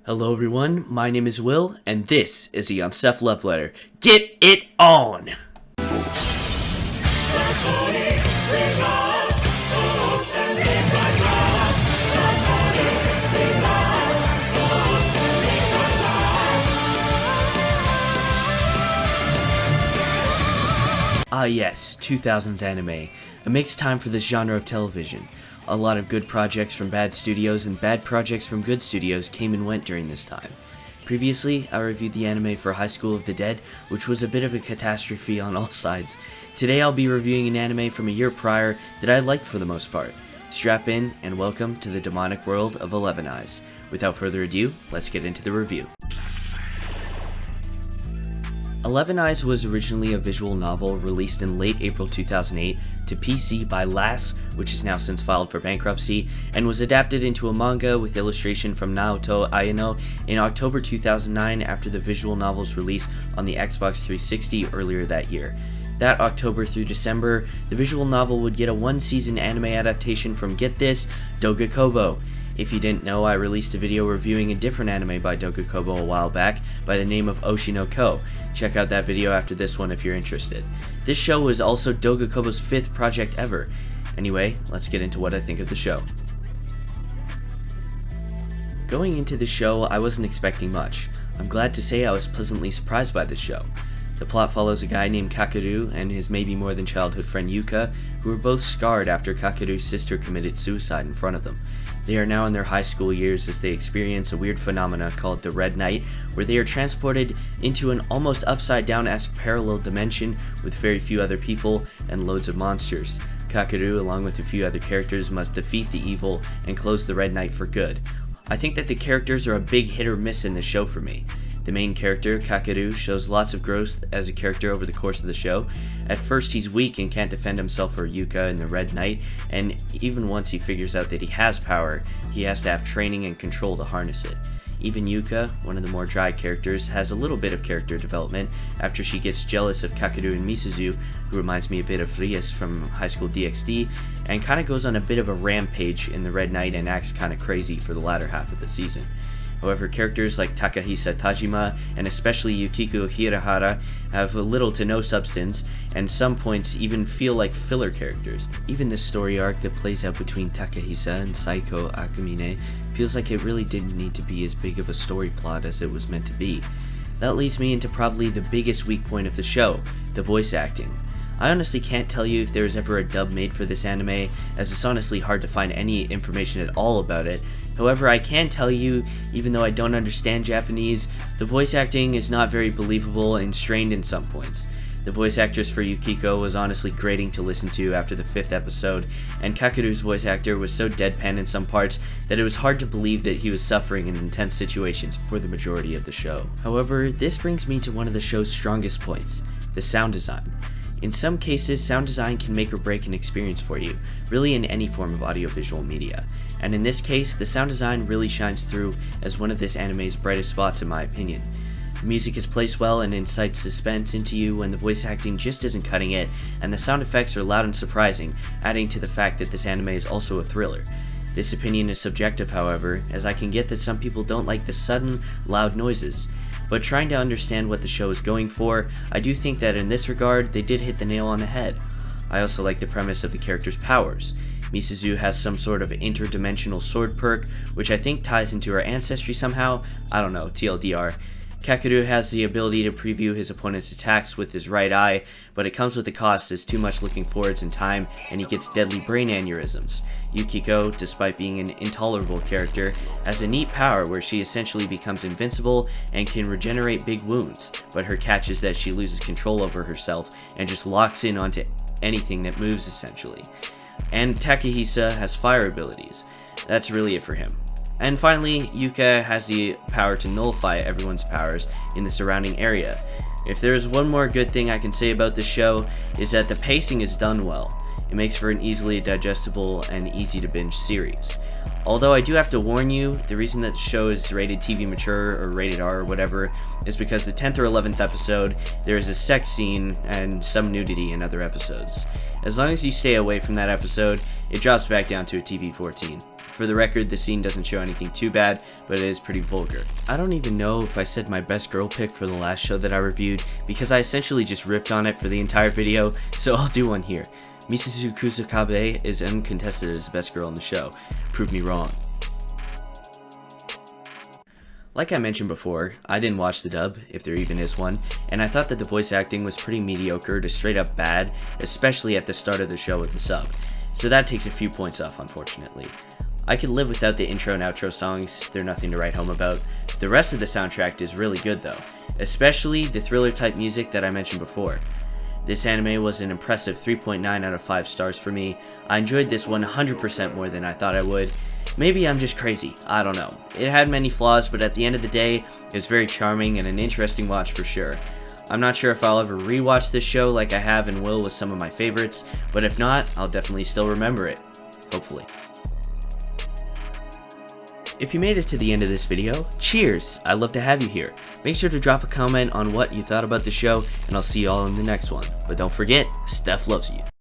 Hello everyone, my name is Will, and this is the Unstuff Love Letter. Get it on! Ah yes, 2000s anime. A mixed time for this genre of television. A lot of good projects from bad studios and bad projects from good studios came and went during this time. Previously, I reviewed the anime for High School of the Dead, which was a bit of a catastrophe on all sides. Today I'll be reviewing an anime from a year prior that I liked for the most part. Strap in and welcome to the demonic world of 11 Eyes. Without further ado, let's get into the review. 11 Eyes was originally a visual novel released in late April 2008 to PC by LAS, which has now since filed for bankruptcy, and was adapted into a manga with illustration from Naoto Ayano in October 2009 after the visual novel's release on the Xbox 360 earlier that year. That October through December, the visual novel would get a one-season anime adaptation from, get this, Doga Kobo. If you didn't know, I released a video reviewing a different anime by Doga Kobo a while back by the name of Oshi no Ko. Check out that video after this one if you're interested. This show was also Doga Kobo's 5th project ever. Anyway, let's get into what I think of the show. Going into the show, I wasn't expecting much. I'm glad to say I was pleasantly surprised by this show. The plot follows a guy named Kakeru and his maybe more than childhood friend Yuka, who were both scarred after Kakeru's sister committed suicide in front of them. They are now in their high school years as they experience a weird phenomena called the Red Night, where they are transported into an almost upside-down-esque parallel dimension with very few other people and loads of monsters. Kakeru, along with a few other characters, must defeat the evil and close the Red Night for good. I think that the characters are a big hit or miss in this show for me. The main character, Kakeru, shows lots of growth as a character over the course of the show. At first he's weak and can't defend himself for Yuka and the Red Knight, and even once he figures out that he has power, he has to have training and control to harness it. Even Yuka, one of the more dry characters, has a little bit of character development after she gets jealous of Kakeru and Misuzu, who reminds me a bit of Rias from High School DxD, and kinda goes on a bit of a rampage in the Red Knight and acts kinda crazy for the latter half of the season. However, characters like Takahisa Tajima and especially Yukiko Hirahara have little to no substance, and some points even feel like filler characters. Even the story arc that plays out between Takahisa and Saiko Akamine feels like it really didn't need to be as big of a story plot as it was meant to be. That leads me into probably the biggest weak point of the show, the voice acting. I honestly can't tell you if there was ever a dub made for this anime, as it's honestly hard to find any information at all about it. However, I can tell you, even though I don't understand Japanese, the voice acting is not very believable and strained in some points. The voice actress for Yukiko was honestly grating to listen to after the 5th episode, and Kakeru's voice actor was so deadpan in some parts that it was hard to believe that he was suffering in intense situations for the majority of the show. However, this brings me to one of the show's strongest points, the sound design. In some cases, sound design can make or break an experience for you, really in any form of audiovisual media. And in this case, the sound design really shines through as one of this anime's brightest spots in my opinion. The music is placed well and incites suspense into you when the voice acting just isn't cutting it, and the sound effects are loud and surprising, adding to the fact that this anime is also a thriller. This opinion is subjective, however, as I can get that some people don't like the sudden, loud noises. But trying to understand what the show is going for, I do think that in this regard, they did hit the nail on the head. I also like the premise of the character's powers. Misuzu has some sort of interdimensional sword perk, which I think ties into her ancestry somehow. I don't know, TLDR. Kakeru has the ability to preview his opponent's attacks with his right eye, but it comes with a cost as too much looking forwards in time and he gets deadly brain aneurysms. Yukiko, despite being an intolerable character, has a neat power where she essentially becomes invincible and can regenerate big wounds, but her catch is that she loses control over herself and just locks in onto anything that moves essentially. And Takahisa has fire abilities. That's really it for him. And finally, Yuka has the power to nullify everyone's powers in the surrounding area. If there is one more good thing I can say about this show, is that the pacing is done well. It makes for an easily digestible and easy to binge series. Although I do have to warn you, the reason that the show is rated TV mature or rated R or whatever is because the 10th or 11th episode, there is a sex scene and some nudity in other episodes. As long as you stay away from that episode, it drops back down to a TV-14. For the record, the scene doesn't show anything too bad, but it is pretty vulgar. I don't even know if I said my best girl pick for the last show that I reviewed, because I essentially just ripped on it for the entire video, so I'll do one here. Misasu Kusakabe is uncontested as the best girl in the show. Prove me wrong. Like I mentioned before, I didn't watch the dub, if there even is one, and I thought that the voice acting was pretty mediocre to straight up bad, especially at the start of the show with the sub. So that takes a few points off, unfortunately. I could live without the intro and outro songs, they're nothing to write home about. The rest of the soundtrack is really good though, especially the thriller type music that I mentioned before. This anime was an impressive 3.9 out of 5 stars for me. I enjoyed this 100% more than I thought I would. Maybe I'm just crazy, I don't know. It had many flaws, but at the end of the day, it was very charming and an interesting watch for sure. I'm not sure if I'll ever rewatch this show like I have and will with some of my favorites, but if not, I'll definitely still remember it. Hopefully. If you made it to the end of this video, cheers! I'd love to have you here. Make sure to drop a comment on what you thought about the show, and I'll see you all in the next one. But don't forget, Steph loves you.